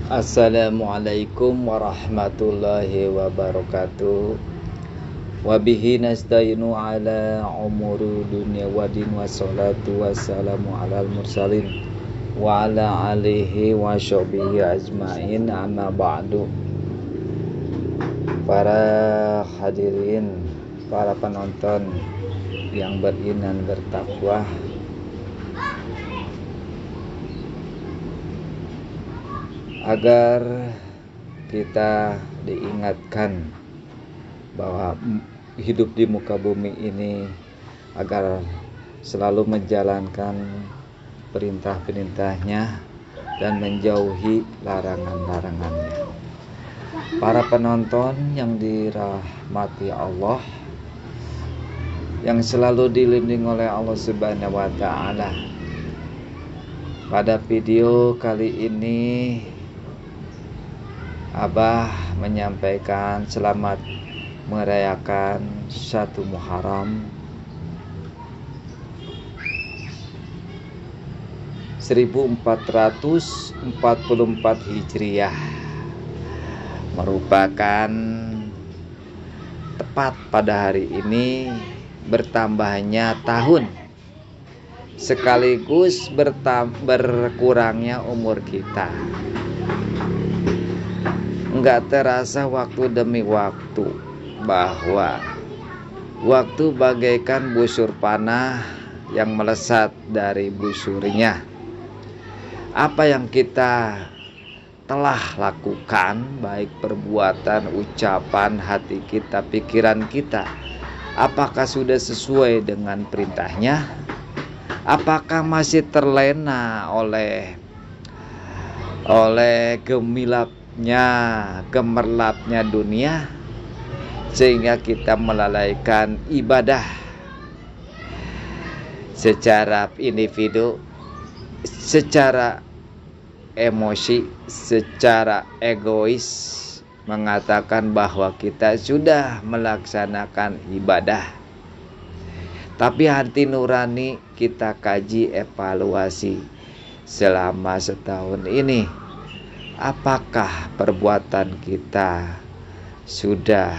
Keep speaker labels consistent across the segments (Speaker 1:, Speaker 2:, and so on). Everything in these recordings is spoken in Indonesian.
Speaker 1: Assalamualaikum warahmatullahi wabarakatuh. Wabihi nasta'inu ala umuri dunya wa din, wassalatu wassalamu ala mursalin wa ala alihi wa sahbihi ajmain, amma ba'du. Para hadirin, para penonton yang beriman bertakwa, agar kita diingatkan bahwa hidup di muka bumi ini agar selalu menjalankan perintah-perintahnya dan menjauhi larangan-larangannya. Para penonton yang dirahmati Allah, yang selalu dilindungi oleh Allah Subhanahu wa Ta'ala, pada video kali ini Abah menyampaikan selamat merayakan 1 Muharram 1444 Hijriah, merupakan tepat pada hari ini bertambahnya tahun, sekaligus berkurangnya umur kita. Enggak terasa waktu demi waktu, bahwa waktu bagaikan busur panah yang melesat dari busurnya. Apa yang kita telah lakukan, baik perbuatan, ucapan, hati kita, pikiran kita, apakah sudah sesuai dengan perintahnya? Apakah masih terlena oleh gemerlapnya dunia, sehingga kita melalaikan ibadah secara individu, secara emosi, secara egois, mengatakan bahwa kita sudah melaksanakan ibadah. Tapi hati nurani kita kaji, evaluasi selama setahun ini, apakah perbuatan kita sudah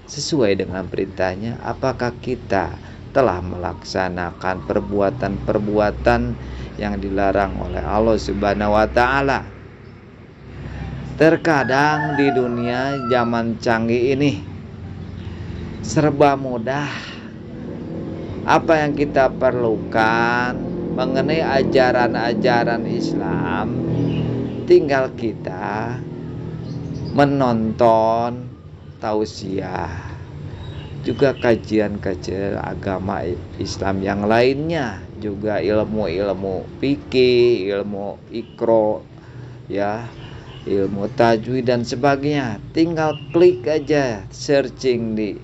Speaker 1: sesuai dengan perintahnya? Apakah kita telah melaksanakan perbuatan-perbuatan yang dilarang oleh Allah Subhanahu wa Ta'ala? Terkadang di dunia zaman canggih ini serba mudah. Apa yang kita perlukan mengenai ajaran-ajaran Islam, tinggal kita menonton tausiah, juga kajian-kajian agama Islam yang lainnya, juga ilmu-ilmu fikih, ilmu ikro, ya, ilmu tajwid dan sebagainya. Tinggal klik aja, searching di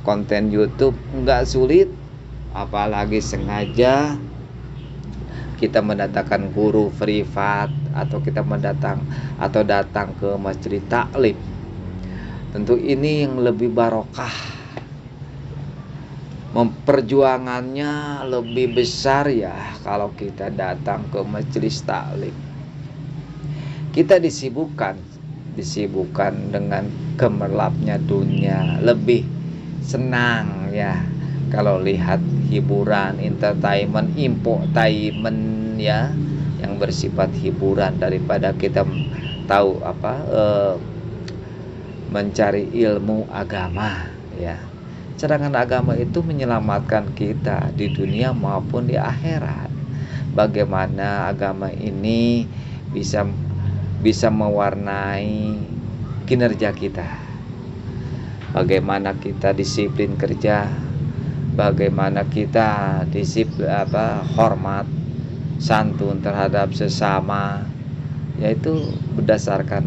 Speaker 1: konten YouTube, nggak sulit. Apalagi sengaja kita mendatangkan guru privat, atau kita datang ke masjid taklim. Tentu ini yang lebih barokah, memperjuangannya lebih besar ya kalau kita datang ke majelis taklim. Kita disibukkan dengan gemerlapnya dunia, lebih senang ya kalau lihat hiburan, entertainment, infotainment ya, yang bersifat hiburan, daripada kita tahu mencari ilmu agama ya. Sedangkan agama itu menyelamatkan kita di dunia maupun di akhirat. Bagaimana agama ini bisa mewarnai kinerja kita. Bagaimana kita disiplin kerja, bagaimana kita hormat, santun terhadap sesama, yaitu berdasarkan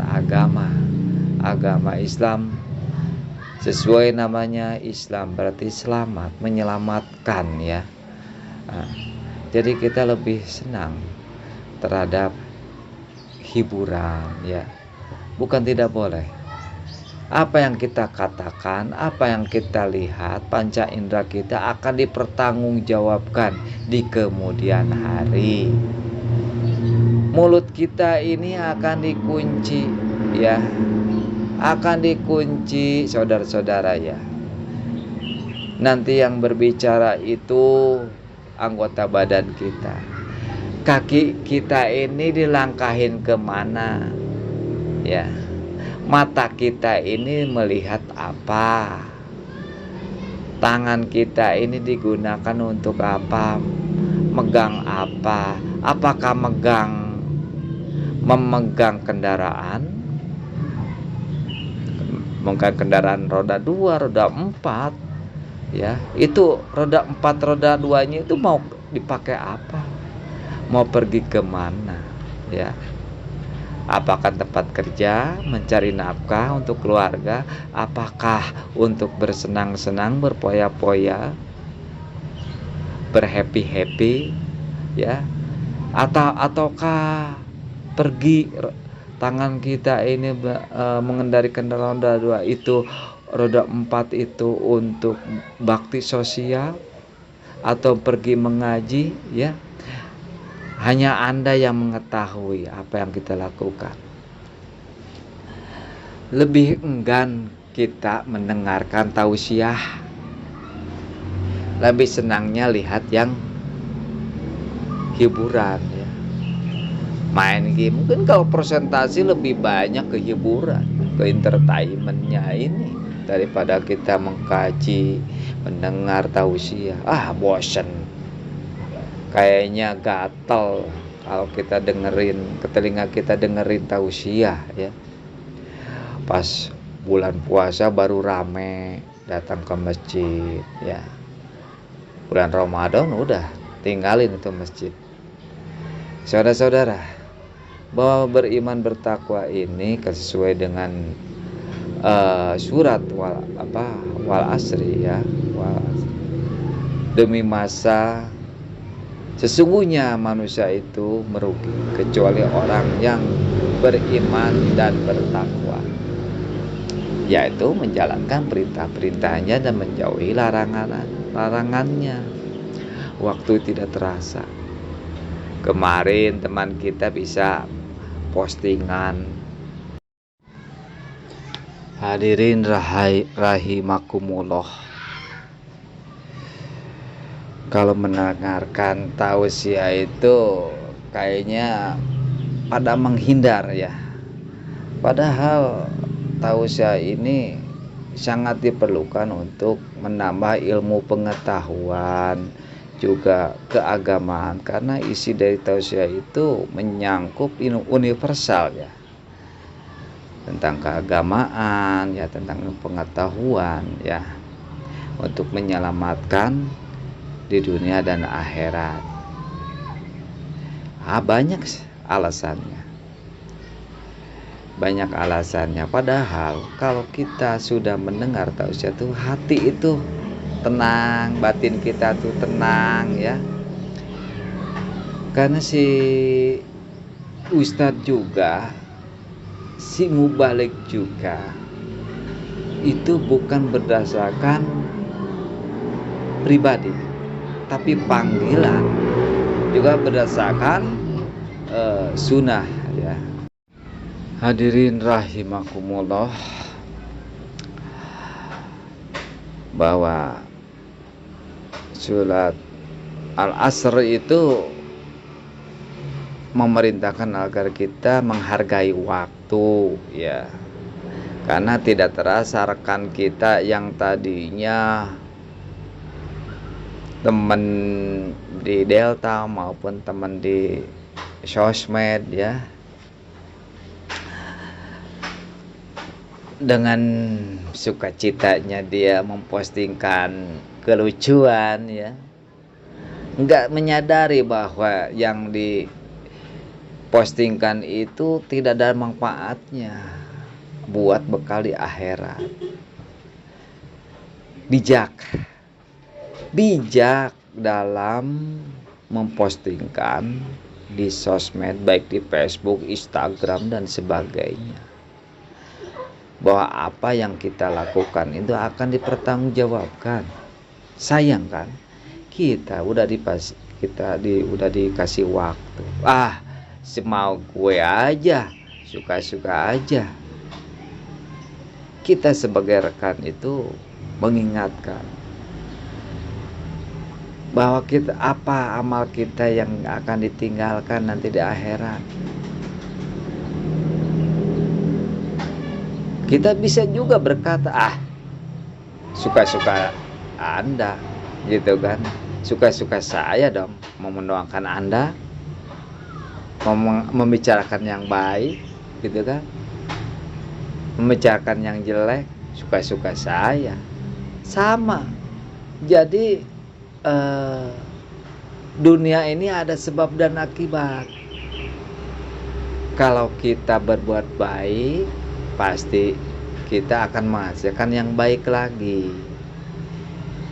Speaker 1: agama Islam. Sesuai namanya Islam, berarti selamat, menyelamatkan ya. Jadi kita lebih senang terhadap hiburan ya. Bukan tidak boleh. Apa yang kita katakan, apa yang kita lihat, panca indera kita akan dipertanggungjawabkan di kemudian hari. mulut kita ini akan dikunci, ya, akan dikunci, saudara-saudara, ya. Nanti yang berbicara itu anggota badan kita. Kaki kita ini dilangkahin kemana, ya. Mata kita ini melihat apa, tangan kita ini digunakan untuk apa, megang apa, apakah memegang kendaraan, memegang kendaraan roda 2, roda 4, ya. Itu roda 4, roda 2-nya itu mau dipakai apa, mau pergi kemana, ya. Apakah tempat kerja, mencari nafkah untuk keluarga, apakah untuk bersenang-senang, berpoya-poya, berhappy-happy, ya, ataukah pergi tangan kita ini mengendari kendaraan roda 2 itu, roda 4 itu untuk bakti sosial atau pergi mengaji, ya. Hanya Anda yang mengetahui apa yang kita lakukan. Lebih enggan kita mendengarkan tausiah, lebih senangnya lihat yang hiburan, ya. Main game, mungkin kalau presentasi lebih banyak ke hiburan, ke entertainmentnya ini, daripada kita mengkaji, mendengar tausiah. Bosen, kayaknya gatel kalau kita dengerin, ke telinga kita dengerin tausiah, ya. Pas bulan puasa baru rame datang ke masjid, ya. Bulan Ramadan udah tinggalin itu masjid. Saudara-saudara, bahwa beriman bertakwa ini sesuai dengan surat wal asri, ya, demi masa sesungguhnya manusia itu merugi kecuali orang yang beriman dan bertakwa, yaitu menjalankan perintah-perintahnya dan menjauhi larangannya. Waktu tidak terasa. Kemarin teman kita bisa postingan, hadirin rahimakumullah, kalau mendengarkan tausiah itu kayaknya pada menghindar, ya. Padahal tausiah ini sangat diperlukan untuk menambah ilmu pengetahuan, juga keagamaan, karena isi dari tausiah itu menyangkut universal, ya, tentang keagamaan, ya, tentang pengetahuan, ya, untuk menyelamatkan di dunia dan akhirat. Banyak alasannya. Padahal kalau kita sudah mendengar tausiah itu, hati itu tenang, batin kita tuh tenang, ya. Karena si Ustadz juga, si mubalik juga, itu bukan berdasarkan pribadi, tapi panggilan, juga berdasarkan sunnah, ya. Hadirin rahimakumullah, bahwa surat Al-Asr itu memerintahkan agar kita menghargai waktu, ya. Karena tidak terasa rekan kita yang tadinya teman di Delta maupun teman di sosmed, ya, dengan sukacitanya dia mempostingkan kelucuan, ya, nggak menyadari bahwa yang dipostingkan itu tidak ada manfaatnya buat bekal di akhirat. Bijak dalam mempostingkan di sosmed, baik di Facebook, Instagram, dan sebagainya, bahwa apa yang kita lakukan itu akan dipertanggungjawabkan. Sayang kan, kita udah dikasih waktu. semau gue aja, suka-suka aja. Kita sebagai rekan itu mengingatkan bahwa kita apa amal kita yang akan ditinggalkan nanti di akhirat. Kita bisa juga berkata, suka-suka Anda, gitu kan. Suka-suka saya dong, mau mendoakan Anda, mau membicarakan yang baik, gitu kan. Membicarakan yang jelek, suka-suka saya. Sama. Jadi dunia ini ada sebab dan akibat. Kalau kita berbuat baik, pasti kita akan menghasilkan yang baik lagi.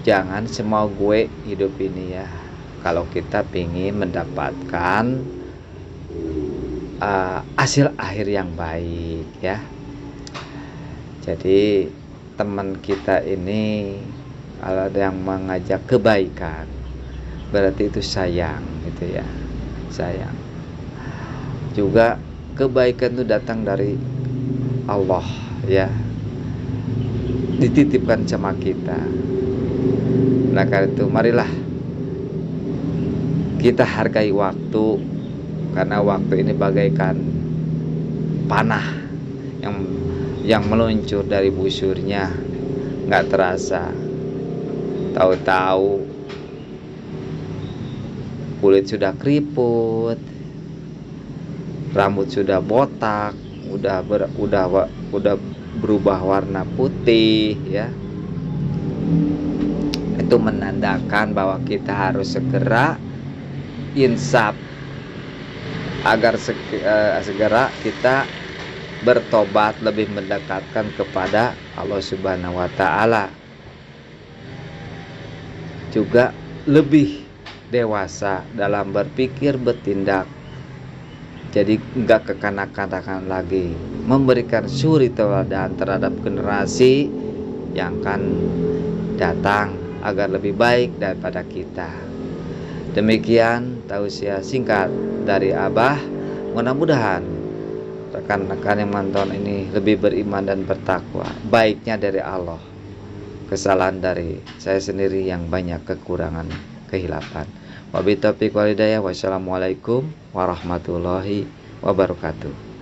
Speaker 1: Jangan semau gue hidup ini ya. Kalau kita ingin mendapatkan hasil akhir yang baik ya. Jadi teman kita ini kalau ada yang mengajak kebaikan, berarti itu sayang gitu ya. Sayang. Juga kebaikan itu datang dari Allah ya, dititipkan sama kita. Nah karena itu marilah kita hargai waktu, karena waktu ini bagaikan panah yang meluncur dari busurnya, nggak terasa. Tahu-tahu kulit sudah keriput, rambut sudah botak, udah berubah warna putih ya. Itu menandakan bahwa kita harus segera insaf agar segera kita bertobat, lebih mendekatkan kepada Allah Subhanahu wa taala. Juga lebih dewasa dalam berpikir, bertindak. Jadi enggak kekanak-kanakan lagi, memberikan suri teladan terhadap generasi yang akan datang agar lebih baik daripada kita. Demikian tausiah singkat dari Abah. Mudah-mudahan rekan-rekan yang menonton ini lebih beriman dan bertakwa. Baiknya dari Allah, kesalahan dari saya sendiri yang banyak kekurangan, kehilapan. Wabillahi taufiq wal hidayah. Wassalamualaikum warahmatullahi wabarakatuh.